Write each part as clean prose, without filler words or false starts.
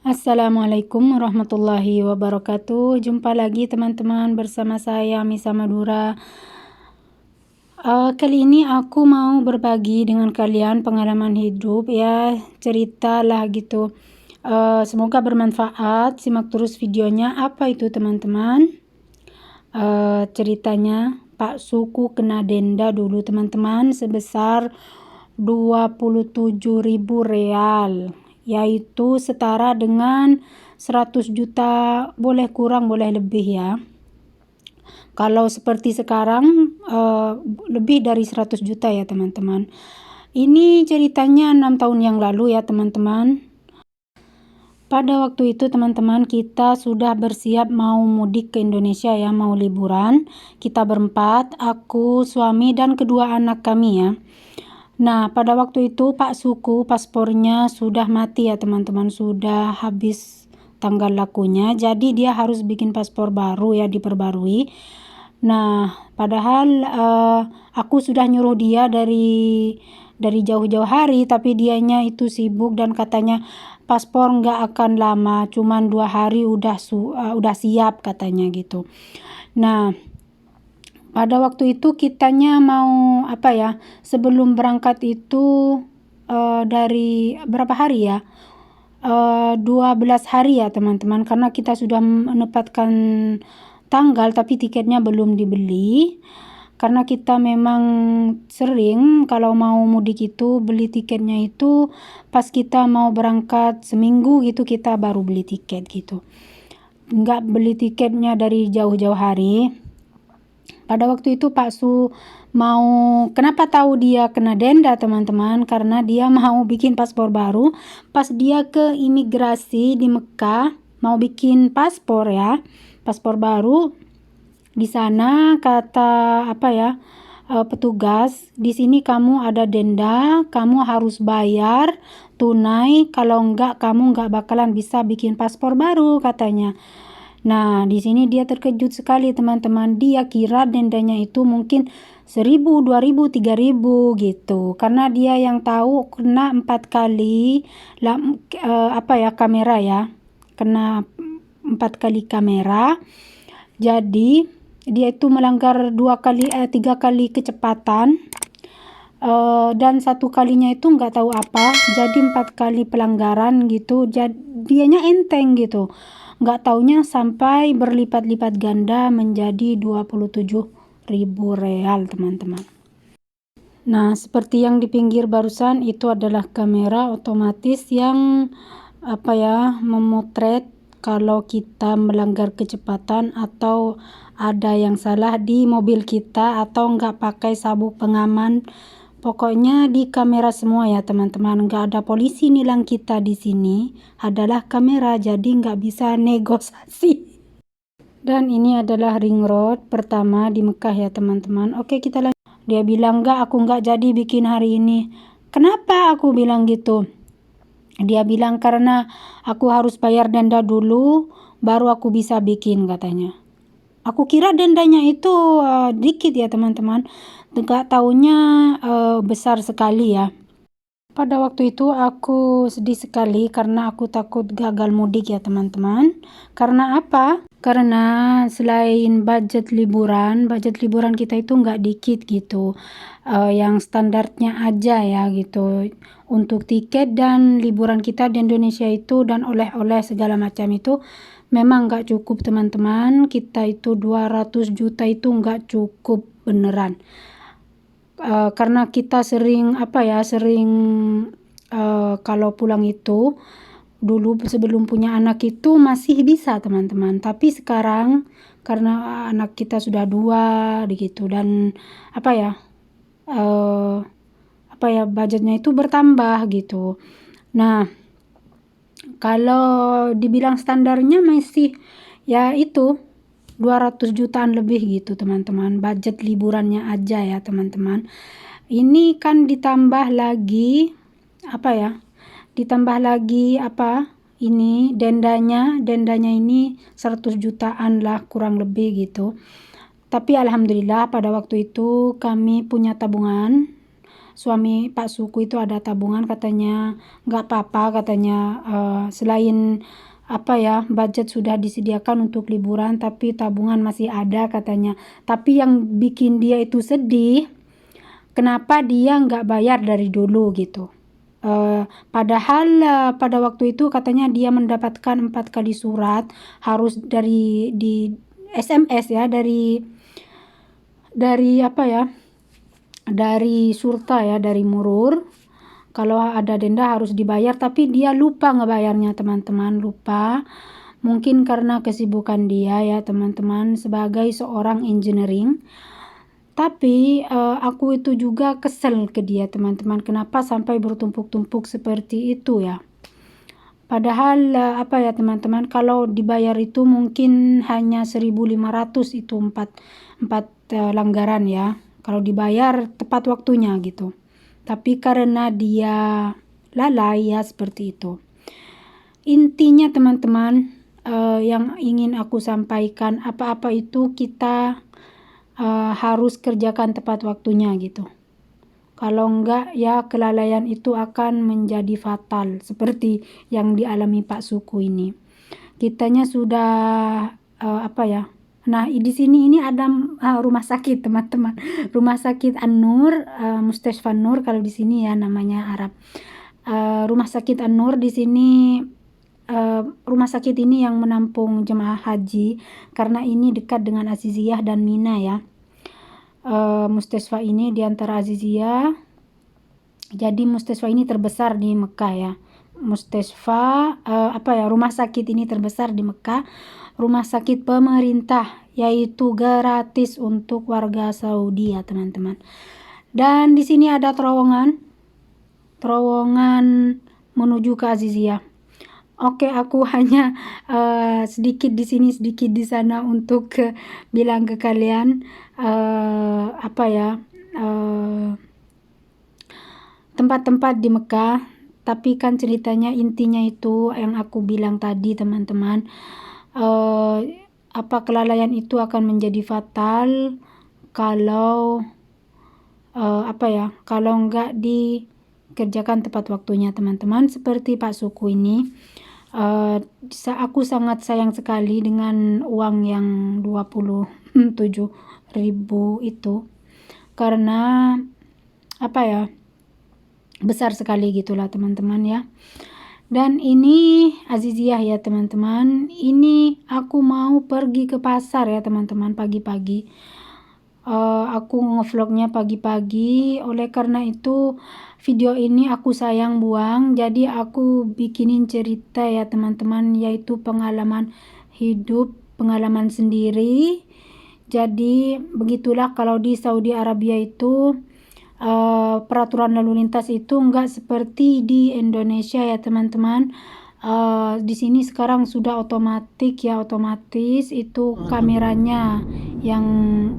Assalamualaikum warahmatullahi wabarakatuh. Jumpa lagi teman-teman bersama saya Misa Madura. Kali ini aku mau berbagi dengan kalian pengalaman hidup ya, ceritalah gitu. Semoga bermanfaat. Simak terus videonya. Apa itu teman-teman? Ceritanya Pak Suku kena denda dulu teman-teman sebesar 27.000 real, yaitu setara dengan 100 juta, boleh kurang boleh lebih ya. Kalau seperti sekarang lebih dari 100 juta ya teman-teman. Ini ceritanya 6 tahun yang lalu ya teman-teman. Pada waktu itu teman-teman kita sudah bersiap mau mudik ke Indonesia ya, mau liburan. Kita berempat, aku, suami dan kedua anak kami ya. Nah, pada waktu itu Pak Suku paspornya sudah mati ya teman-teman, sudah habis tanggal lakunya. Jadi dia harus bikin paspor baru ya, diperbarui. Nah, padahal aku sudah nyuruh dia dari jauh-jauh hari, tapi dianya itu sibuk dan katanya paspor nggak akan lama, cuman 2 hari udah siap katanya gitu. Nah, pada waktu itu kitanya mau sebelum berangkat itu dari berapa hari ya? 12 hari ya teman-teman, karena kita sudah menempatkan tanggal tapi tiketnya belum dibeli, karena kita memang sering kalau mau mudik itu beli tiketnya itu pas kita mau berangkat seminggu gitu, kita baru beli tiket gitu, nggak beli tiketnya dari jauh-jauh hari. Pada waktu itu Pak Su mau, kenapa tahu dia kena denda teman-teman? Karena dia mau bikin paspor baru. Pas dia ke imigrasi di Mekah mau bikin paspor ya, paspor baru. Di sana kata petugas, di sini kamu ada denda, kamu harus bayar tunai, kalau enggak kamu enggak bakalan bisa bikin paspor baru katanya. Nah, di sini dia terkejut sekali teman-teman. Dia kira dendanya itu mungkin 1.000, 2.000, 3.000 gitu. Karena dia yang tahu kena 4 kali kamera ya. Kena 4 kali kamera. Jadi dia itu melanggar 3 kali kecepatan. Dan 1 kalinya itu nggak tahu apa, jadi 4 kali pelanggaran gitu. Dianya enteng gitu, nggak taunya sampai berlipat-lipat ganda menjadi 27.000 real teman-teman. Nah, seperti yang di pinggir barusan itu adalah kamera otomatis yang memotret kalau kita melanggar kecepatan atau ada yang salah di mobil kita atau nggak pakai sabuk pengaman. Pokoknya di kamera semua ya teman-teman, nggak ada polisi nilang kita di sini, adalah kamera, jadi nggak bisa negosiasi. Dan ini adalah ring road pertama di Mekah ya teman-teman. Oke, kita lanjut. Dia bilang aku nggak jadi bikin hari ini. Kenapa? Aku bilang gitu. Dia bilang karena aku harus bayar denda dulu, baru aku bisa bikin katanya. Aku kira dendanya itu dikit ya teman-teman, nggak taunya besar sekali ya. Pada waktu itu aku sedih sekali karena aku takut gagal mudik ya teman-teman. Karena apa? Karena selain budget liburan kita itu nggak dikit gitu. Yang standarnya aja ya gitu. Untuk tiket dan liburan kita di Indonesia itu dan oleh-oleh segala macam itu memang nggak cukup teman-teman. Kita itu 200 juta itu nggak cukup beneran. Karena kita sering kalau pulang itu dulu sebelum punya anak itu masih bisa teman-teman, tapi sekarang karena anak kita sudah 2 gitu dan budgetnya itu bertambah gitu. Nah, kalau dibilang standarnya masih ya itu 200 jutaan lebih gitu teman-teman, budget liburannya aja ya teman-teman. Ini kan ditambah lagi ini dendanya ini 100 jutaan lah kurang lebih gitu. Tapi alhamdulillah pada waktu itu kami punya tabungan suami Pak Suku itu ada tabungan, katanya nggak apa-apa, katanya selain budget sudah disediakan untuk liburan tapi tabungan masih ada, katanya. Tapi yang bikin dia itu sedih, kenapa dia nggak bayar dari dulu gitu. Padahal pada waktu itu katanya dia mendapatkan 4 kali surat, harus di SMS ya, dari dari Surta ya, dari Murur. Kalau ada denda harus dibayar, tapi dia lupa ngebayarnya, teman-teman, lupa. Mungkin karena kesibukan dia ya, teman-teman, sebagai seorang engineering. Tapi aku itu juga kesel ke dia, teman-teman, kenapa sampai bertumpuk-tumpuk seperti itu ya. Padahal teman-teman, kalau dibayar itu mungkin hanya 1.500 itu 4 langgaran ya, kalau dibayar tepat waktunya gitu. Tapi karena dia lalai ya, seperti itu. Intinya teman-teman, yang ingin aku sampaikan, apa-apa itu kita harus kerjakan tepat waktunya gitu. Kalau enggak ya kelalaian itu akan menjadi fatal seperti yang dialami Pak Suku ini. Kitanya sudah Nah, di sini ini ada rumah sakit, teman-teman. Rumah sakit An-Nur, Mustashfa Nur kalau di sini ya namanya Arab. Rumah sakit An-Nur di sini, rumah sakit ini yang menampung jemaah haji, karena ini dekat dengan Aziziyah dan Mina ya. Mustashfa ini di antara Aziziyah. Jadi Mustashfa ini terbesar di Mekah ya. Mustashfa rumah sakit ini terbesar di Mekah. Rumah sakit pemerintah, yaitu gratis untuk warga Saudi ya, teman-teman. Dan di sini ada terowongan menuju ke Aziziyah. Oke, aku hanya sedikit di sini, sedikit di sana untuk bilang ke kalian tempat-tempat di Mekah. Tapi kan ceritanya intinya itu yang aku bilang tadi, teman-teman. Kelalaian itu akan menjadi fatal kalau kalau enggak dikerjakan tepat waktunya, teman-teman. Seperti Pak Suku ini, aku sangat sayang sekali dengan uang yang 27.000 itu, karena besar sekali gitulah, teman-teman ya. Dan ini Aziziyah ya, teman-teman. Ini aku mau pergi ke pasar ya, teman-teman, pagi-pagi. Aku ngevlognya pagi-pagi, oleh karena itu video ini aku sayang buang, jadi aku bikinin cerita ya, teman-teman, yaitu pengalaman hidup, pengalaman sendiri. Jadi begitulah kalau di Saudi Arabia itu peraturan lalu lintas itu enggak seperti di Indonesia ya, teman-teman. Di sini sekarang sudah otomatis itu kameranya yang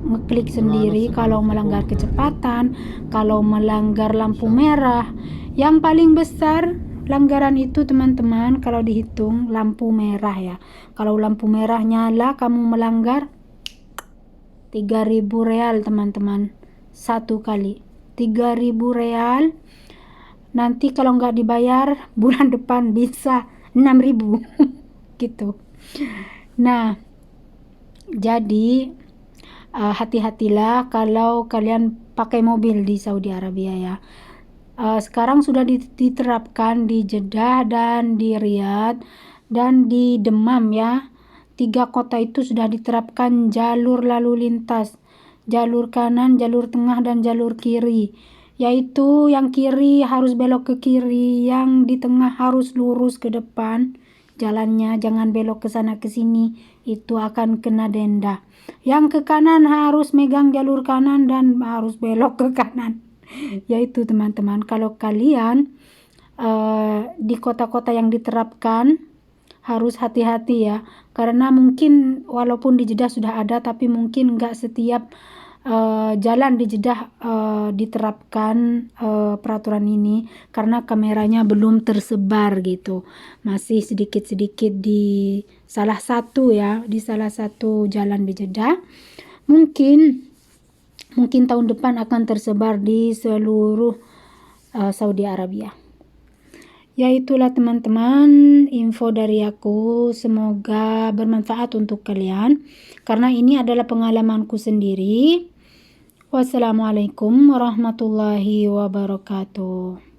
ngeklik sendiri kalau melanggar kecepatan, kalau melanggar lampu merah. Yang paling besar pelanggaran itu, teman-teman, kalau dihitung lampu merah ya. Kalau lampu merah nyala kamu melanggar, 3.000 real, teman-teman, satu kali. 3.000 real. Nanti kalau nggak dibayar bulan depan bisa 6.000 gitu. Nah, jadi hati-hatilah kalau kalian pakai mobil di Saudi Arabia ya. Sekarang sudah diterapkan di Jeddah dan di Riyadh dan di Demam ya. 3 kota itu sudah diterapkan jalur lalu lintas, jalur kanan, jalur tengah, dan jalur kiri. Yaitu yang kiri harus belok ke kiri, yang di tengah harus lurus ke depan jalannya, jangan belok ke sana ke sini, itu akan kena denda. Yang ke kanan harus megang jalur kanan dan harus belok ke kanan. Yaitu, teman-teman, kalau kalian di kota-kota yang diterapkan harus hati-hati ya, karena mungkin walaupun di Jeddah sudah ada, tapi mungkin nggak setiap jalan di Jeddah diterapkan peraturan ini, karena kameranya belum tersebar gitu, masih sedikit-sedikit di salah satu jalan di Jeddah. Mungkin mungkin tahun depan akan tersebar di seluruh Saudi Arabia. Ya itulah teman-teman info dari aku, semoga bermanfaat untuk kalian karena ini adalah pengalamanku sendiri. Wassalamualaikum warahmatullahi wabarakatuh.